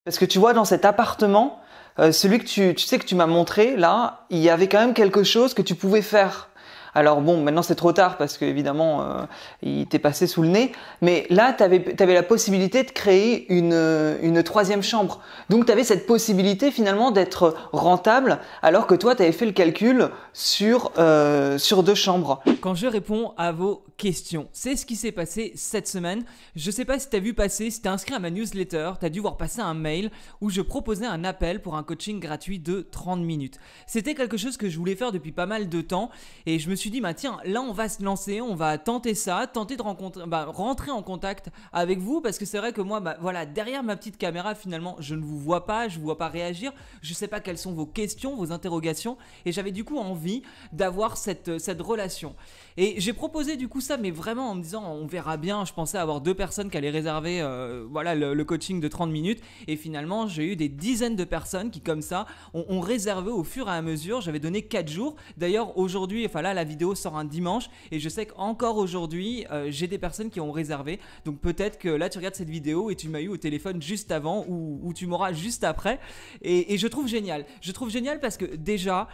Parce que tu vois, dans cet appartement, celui que tu sais que tu m'as montré, là, il y avait quand même quelque chose que tu pouvais faire. Alors bon, maintenant c'est trop tard parce que évidemment il t'est passé sous le nez. Mais là, tu avais la possibilité de créer une troisième chambre. Donc tu avais cette possibilité finalement d'être rentable alors que toi, tu avais fait le calcul sur 2 chambres. Quand je réponds à vos questions, c'est ce qui s'est passé cette semaine. Je sais pas si tu as vu passer, si tu es inscrit à ma newsletter, tu as dû voir passer un mail où je proposais un appel pour un coaching gratuit de 30 minutes. C'était quelque chose que je voulais faire depuis pas mal de temps et je me suis dit, bah tiens, là on va se lancer, on va tenter ça, tenter de rentrer en contact avec vous parce que c'est vrai que moi, voilà, derrière ma petite caméra, finalement, je ne vous vois pas, je ne vous vois pas réagir, je sais pas quelles sont vos questions, vos interrogations et j'avais du coup envie d'avoir cette relation. Et j'ai proposé du coup ça, mais vraiment en me disant on verra bien. Je pensais avoir 2 personnes qui allaient réserver voilà, le coaching de 30 minutes et finalement j'ai eu des dizaines de personnes qui comme ça ont réservé au fur et à mesure. J'avais donné 4 jours. D'ailleurs aujourd'hui, enfin là la vidéo sort un dimanche et je sais qu'encore aujourd'hui j'ai des personnes qui ont réservé. Donc peut-être que là tu regardes cette vidéo et tu m'as eu au téléphone juste avant ou tu m'auras juste après et je trouve génial. Je trouve génial parce que déjà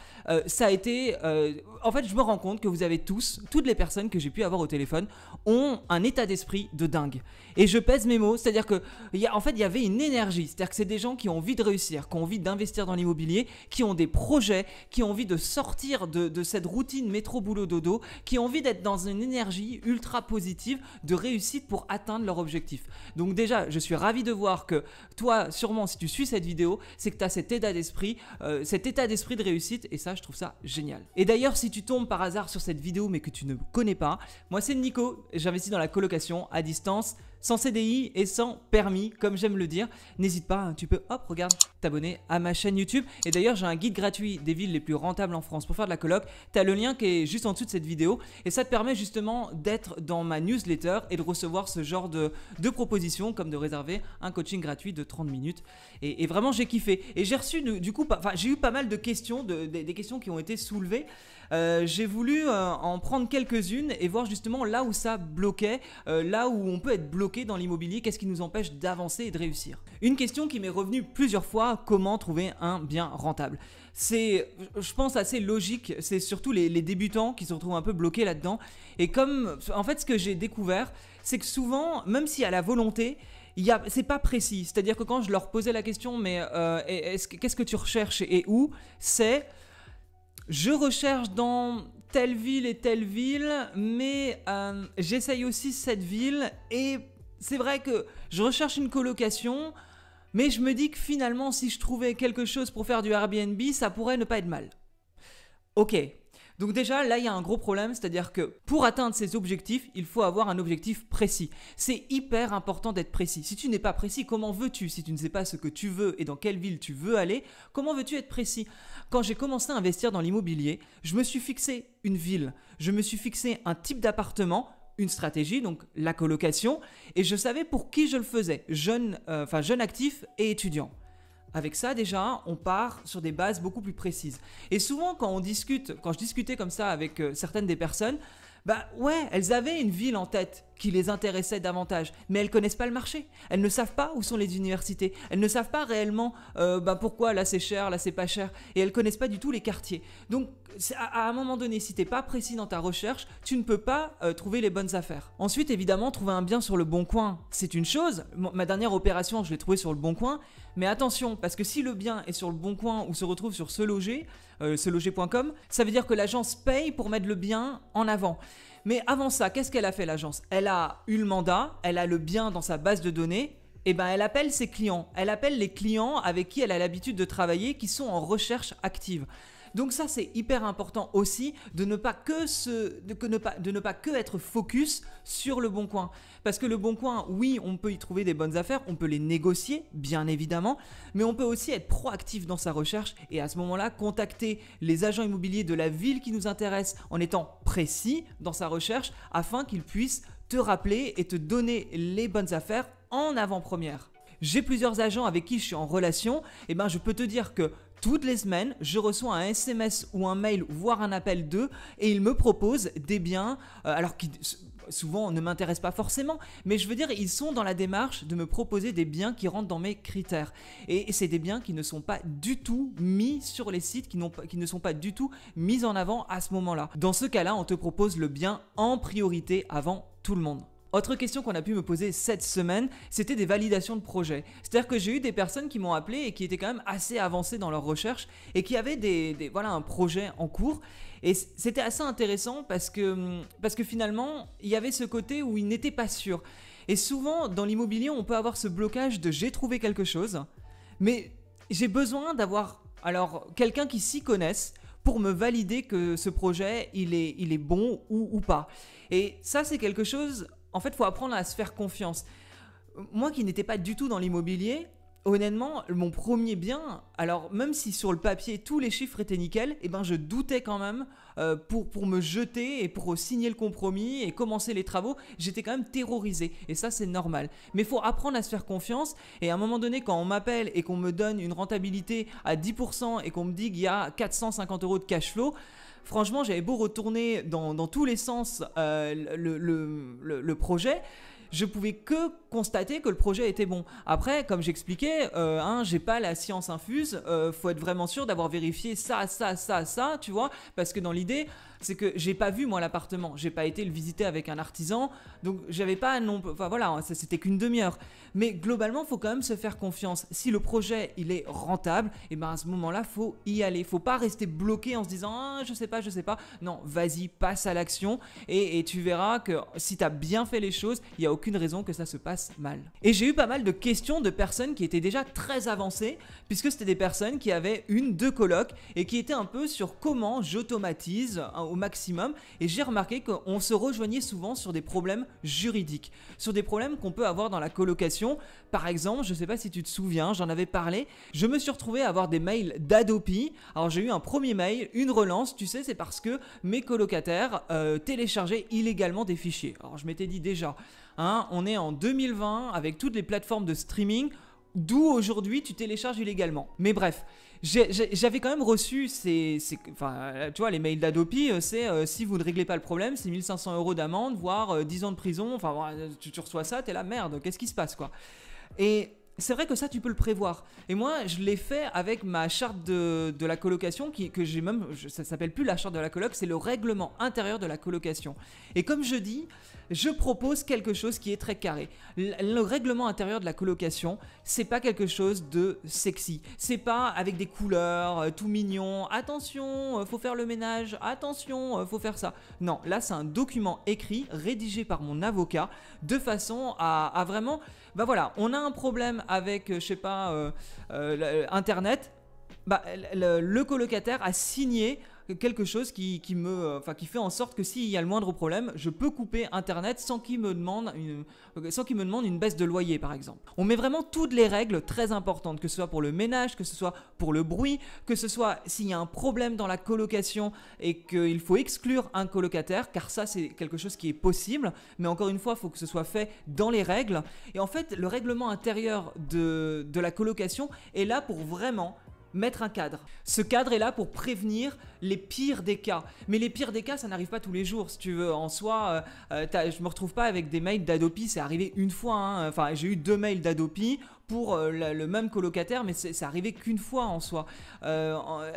ça a été en fait je me rends compte que vous avez toutes les personnes que j'ai pu avoir au téléphone ont un état d'esprit de dingue. Et je pèse mes mots, c'est-à-dire que en fait il y avait une énergie, c'est-à-dire que c'est des gens qui ont envie de réussir, qui ont envie d'investir dans l'immobilier, qui ont des projets, qui ont envie de sortir de cette routine métro boulot dodo, qui ont envie d'être dans une énergie ultra positive de réussite pour atteindre leur objectif. Donc déjà, je suis ravi de voir que toi, sûrement si tu suis cette vidéo, c'est que tu as cet état d'esprit de réussite et ça, je trouve ça génial. Et d'ailleurs, si tu tombes par hasard sur cette vidéo mais que tu ne connais pas, moi c'est Nico, j'investis dans la colocation à distance, sans CDI et sans permis, comme j'aime le dire. N'hésite pas, hein, tu peux, hop, regarde, t'abonner à ma chaîne YouTube. Et d'ailleurs, j'ai un guide gratuit des villes les plus rentables en France pour faire de la coloc. T'as le lien qui est juste en dessous de cette vidéo. Et ça te permet justement d'être dans ma newsletter et de recevoir ce genre de propositions, comme de réserver un coaching gratuit de 30 minutes. Et vraiment, j'ai kiffé. Et j'ai reçu, du coup, j'ai eu pas mal de questions, des questions qui ont été soulevées. J'ai voulu en prendre quelques-unes et voir justement là où ça bloquait, là où on peut être bloqué dans l'immobilier, qu'est-ce qui nous empêche d'avancer et de réussir. Une question qui m'est revenue plusieurs fois, comment trouver un bien rentable? C'est, je pense, assez logique, c'est surtout les débutants qui se retrouvent un peu bloqués là-dedans. Et comme, en fait, ce que j'ai découvert, c'est que souvent, même s'il y a la volonté, c'est pas précis. C'est-à-dire que quand je leur posais la question, mais qu'est-ce que tu recherches et où? C'est... Je recherche dans telle ville et telle ville, mais j'essaye aussi cette ville et c'est vrai que je recherche une colocation, mais je me dis que finalement si je trouvais quelque chose pour faire du Airbnb, ça pourrait ne pas être mal. Ok. Donc déjà, là, il y a un gros problème, c'est-à-dire que pour atteindre ces objectifs, il faut avoir un objectif précis. C'est hyper important d'être précis. Si tu n'es pas précis, comment veux-tu? Si tu ne sais pas ce que tu veux et dans quelle ville tu veux aller, comment veux-tu être précis? Quand j'ai commencé à investir dans l'immobilier, je me suis fixé une ville, je me suis fixé un type d'appartement, une stratégie, donc la colocation, et je savais pour qui je le faisais, jeune actif et étudiant. Avec ça, déjà, on part sur des bases beaucoup plus précises. Et souvent, quand je discutais comme ça avec certaines des personnes, bah ouais, elles avaient une ville en tête qui les intéressait davantage, mais elles connaissent pas le marché. Elles ne savent pas où sont les universités. Elles ne savent pas réellement pourquoi là c'est cher, là c'est pas cher, et elles connaissent pas du tout les quartiers. Donc à un moment donné, si t'es pas précis dans ta recherche, tu ne peux pas trouver les bonnes affaires. Ensuite, évidemment, trouver un bien sur le Bon Coin, c'est une chose. Ma dernière opération, je l'ai trouvée sur le Bon Coin, mais attention, parce que si le bien est sur le Bon Coin ou se retrouve sur seloger.com, ça veut dire que l'agence paye pour mettre le bien en avant. Mais avant ça, qu'est-ce qu'elle a fait l'agence? Elle a eu le mandat, elle a le bien dans sa base de données, et ben elle appelle ses clients. Elle appelle les clients avec qui elle a l'habitude de travailler, qui sont en recherche active. Donc ça, c'est hyper important aussi de ne pas que être focus sur le Bon Coin. Parce que le Bon Coin, oui, on peut y trouver des bonnes affaires, on peut les négocier, bien évidemment, mais on peut aussi être proactif dans sa recherche et à ce moment-là, contacter les agents immobiliers de la ville qui nous intéresse en étant précis dans sa recherche afin qu'ils puissent te rappeler et te donner les bonnes affaires en avant-première. J'ai plusieurs agents avec qui je suis en relation, et ben je peux te dire que toutes les semaines, je reçois un SMS ou un mail, voire un appel d'eux, et ils me proposent des biens, alors souvent ne m'intéressent pas forcément, mais je veux dire, ils sont dans la démarche de me proposer des biens qui rentrent dans mes critères. Et c'est des biens qui ne sont pas du tout mis sur les sites, qui ne sont pas du tout mis en avant à ce moment-là. Dans ce cas-là, on te propose le bien en priorité avant tout le monde. Autre question qu'on a pu me poser cette semaine, c'était des validations de projets. C'est-à-dire que j'ai eu des personnes qui m'ont appelé et qui étaient quand même assez avancées dans leur recherche et qui avaient voilà, un projet en cours. Et c'était assez intéressant parce que finalement, il y avait ce côté où ils n'étaient pas sûrs. Et souvent, dans l'immobilier, on peut avoir ce blocage de j'ai trouvé quelque chose, mais j'ai besoin d'avoir quelqu'un qui s'y connaisse pour me valider que ce projet, il est bon ou pas. Et ça, c'est quelque chose... En fait, il faut apprendre à se faire confiance. Moi qui n'étais pas du tout dans l'immobilier, honnêtement, mon premier bien, alors même si sur le papier tous les chiffres étaient nickel, je doutais quand même pour me jeter et pour signer le compromis et commencer les travaux, j'étais quand même terrorisé. Et ça, c'est normal. Mais il faut apprendre à se faire confiance. Et à un moment donné, quand on m'appelle et qu'on me donne une rentabilité à 10% et qu'on me dit qu'il y a 450 € de cash flow, franchement, j'avais beau retourner dans tous les sens le projet, je pouvais que constater que le projet était bon. Après, comme j'expliquais, j'ai pas la science infuse, faut être vraiment sûr d'avoir vérifié ça, tu vois, parce que dans l'idée, c'est que j'ai pas vu moi l'appartement, j'ai pas été le visiter avec un artisan, donc j'avais pas c'était qu'une demi-heure. Mais globalement, faut quand même se faire confiance. Si le projet il est rentable, à ce moment-là, faut y aller. Faut pas rester bloqué en se disant je sais pas. Non, vas-y, passe à l'action et tu verras que si t'as bien fait les choses, il y a aucune raison que ça se passe mal. Et j'ai eu pas mal de questions de personnes qui étaient déjà très avancées, puisque c'était des personnes qui avaient 1-2 colocs et qui étaient un peu sur comment j'automatise au maximum. Et j'ai remarqué qu'on se rejoignait souvent sur des problèmes juridiques, sur des problèmes qu'on peut avoir dans la colocation. Par exemple, je sais pas si tu te souviens, j'en avais parlé, je me suis retrouvé à avoir des mails d'Adopi. Alors j'ai eu un premier mail, une relance, tu sais, c'est parce que mes colocataires téléchargeaient illégalement des fichiers. Alors je m'étais dit déjà, on est en 2020 avec toutes les plateformes de streaming, d'où aujourd'hui tu télécharges illégalement. Mais bref, j'avais quand même reçu tu vois, les mails d'Adopi, c'est si vous ne réglez pas le problème, c'est 1500 € d'amende, voire 10 ans de prison. Enfin, tu reçois ça, t'es là, merde, qu'est-ce qui se passe, quoi. Et c'est vrai que ça, tu peux le prévoir. Et moi, je l'ai fait avec ma charte de la colocation, que j'ai même, ça s'appelle plus la charte de la coloc, c'est le règlement intérieur de la colocation. Et comme je dis, je propose quelque chose qui est très carré. Le règlement intérieur de la colocation, c'est pas quelque chose de sexy. C'est pas avec des couleurs tout mignon. Attention, faut faire le ménage. Attention, faut faire ça. Non, là, c'est un document écrit, rédigé par mon avocat, de façon à vraiment, on a un problème avec, Internet, le colocataire a signé quelque chose qui fait en sorte que s'il y a le moindre problème, je peux couper Internet sans qu'il me demande une baisse de loyer, par exemple. On met vraiment toutes les règles très importantes, que ce soit pour le ménage, que ce soit pour le bruit, que ce soit s'il y a un problème dans la colocation et qu'il faut exclure un colocataire, car ça c'est quelque chose qui est possible, mais encore une fois, il faut que ce soit fait dans les règles. Et en fait, le règlement intérieur de la colocation est là pour vraiment mettre un cadre. Ce cadre est là pour prévenir les pires des cas. Mais les pires des cas, ça n'arrive pas tous les jours. Si tu veux, en soi, je me retrouve pas avec des mails d'Adopi. C'est arrivé une fois. Enfin, j'ai eu 2 mails d'Adopi pour le même colocataire, mais c'est arrivé qu'une fois en soi.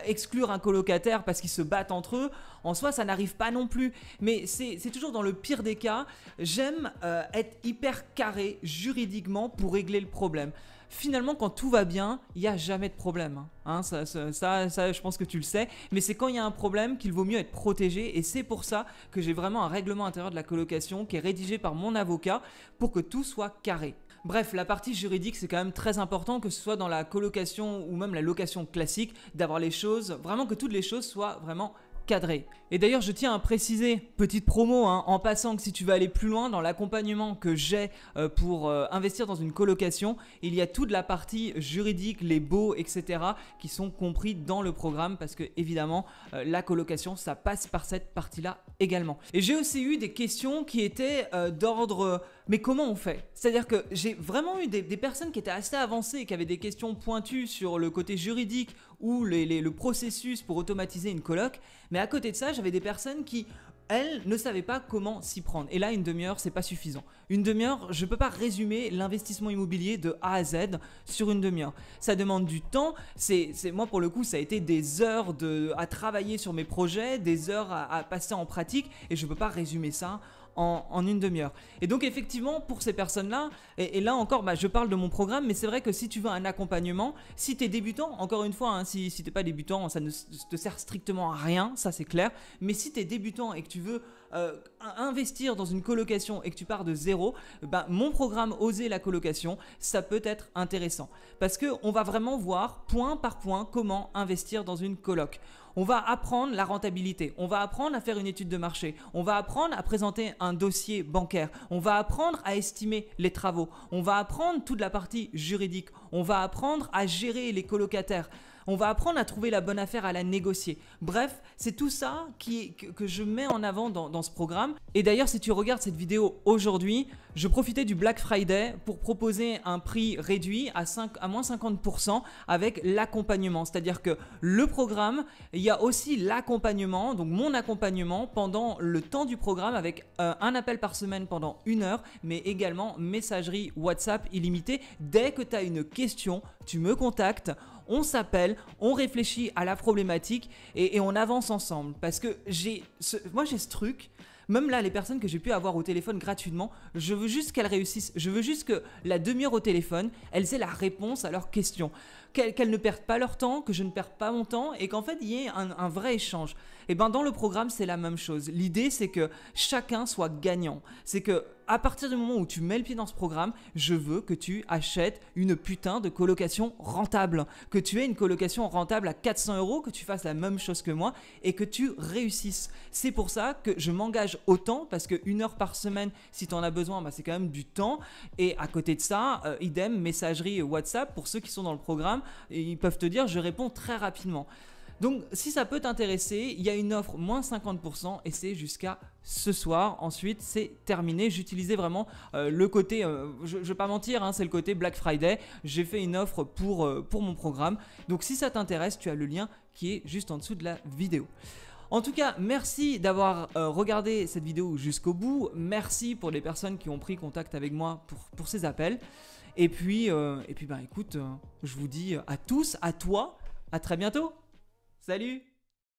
Exclure un colocataire parce qu'ils se battent entre eux, en soi, ça n'arrive pas non plus. Mais c'est toujours dans le pire des cas. J'aime être hyper carré juridiquement pour régler le problème. Finalement, quand tout va bien, il n'y a jamais de problème. Ça, je pense que tu le sais. Mais c'est quand il y a un problème qu'il vaut mieux être protégé. Et c'est pour ça que j'ai vraiment un règlement intérieur de la colocation qui est rédigé par mon avocat pour que tout soit carré. Bref, la partie juridique, c'est quand même très important, que ce soit dans la colocation ou même la location classique, d'avoir les choses, vraiment que toutes les choses soient vraiment cadré. Et d'ailleurs, je tiens à préciser, petite promo, en passant, que si tu veux aller plus loin dans l'accompagnement que j'ai pour investir dans une colocation, il y a toute la partie juridique, les baux, etc. qui sont compris dans le programme, parce que évidemment, la colocation, ça passe par cette partie-là également. Et j'ai aussi eu des questions qui étaient d'ordre mais comment on fait? C'est-à-dire que j'ai vraiment eu des personnes qui étaient assez avancées et qui avaient des questions pointues sur le côté juridique ou le processus pour automatiser une coloc. Mais à côté de ça, j'avais des personnes qui, elle ne savait pas comment s'y prendre. Et là, une demi-heure, c'est pas suffisant. Une demi-heure, je peux pas résumer l'investissement immobilier de A à Z sur une demi-heure. Ça demande du temps. Moi, pour le coup, ça a été des heures à travailler sur mes projets, des heures à passer en pratique, et je peux pas résumer ça en une demi-heure. Et donc effectivement, pour ces personnes-là, et là encore, je parle de mon programme, mais c'est vrai que si tu veux un accompagnement, si tu es débutant, encore une fois, si tu n'es pas débutant, ça ne te sert strictement à rien, ça c'est clair, mais si tu es débutant et que tu veux investir dans une colocation et que tu pars de zéro, mon programme Oser la colocation, ça peut être intéressant. Parce qu'on va vraiment voir point par point comment investir dans une coloc. On va apprendre la rentabilité, on va apprendre à faire une étude de marché, on va apprendre à présenter un dossier bancaire, on va apprendre à estimer les travaux, on va apprendre toute la partie juridique, on va apprendre à gérer les colocataires. On va apprendre à trouver la bonne affaire, à la négocier. Bref, c'est tout ça que je mets en avant dans ce programme. Et d'ailleurs, si tu regardes cette vidéo aujourd'hui, je profitais du Black Friday pour proposer un prix réduit à moins 50% avec l'accompagnement. C'est-à-dire que le programme, il y a aussi l'accompagnement, donc mon accompagnement pendant le temps du programme avec un appel par semaine pendant 1 heure, mais également messagerie WhatsApp illimitée. Dès que tu as une question, tu me contactes. On s'appelle, on réfléchit à la problématique et on avance ensemble. Parce que moi j'ai ce truc, même là les personnes que j'ai pu avoir au téléphone gratuitement, je veux juste qu'elles réussissent. Je veux juste que la demi-heure au téléphone, elles aient la réponse à leurs questions. Qu'elles ne perdent pas leur temps, que je ne perds pas mon temps et qu'en fait il y ait un vrai échange. Et dans le programme c'est la même chose. L'idée c'est que chacun soit gagnant. C'est que à partir du moment où tu mets le pied dans ce programme, je veux que tu achètes une putain de colocation rentable. Que tu aies une colocation rentable à 400 €, que tu fasses la même chose que moi et que tu réussisses. C'est pour ça que je m'engage autant parce que 1 heure par semaine, si tu en as besoin, c'est quand même du temps. Et à côté de ça, idem, messagerie WhatsApp pour ceux qui sont dans le programme, ils peuvent te dire je réponds très rapidement. Donc si ça peut t'intéresser, il y a une offre moins 50% et c'est jusqu'à ce soir. Ensuite c'est terminé. J'utilisais vraiment le côté, je vais pas mentir, c'est le côté Black Friday. J'ai fait une offre pour mon programme. Donc si ça t'intéresse, tu as le lien qui est juste en dessous de la vidéo. En tout cas, merci d'avoir regardé cette vidéo jusqu'au bout. Merci pour les personnes qui ont pris contact avec moi pour ces appels. Et puis écoute, je vous dis à tous, à toi, à très bientôt. Salut!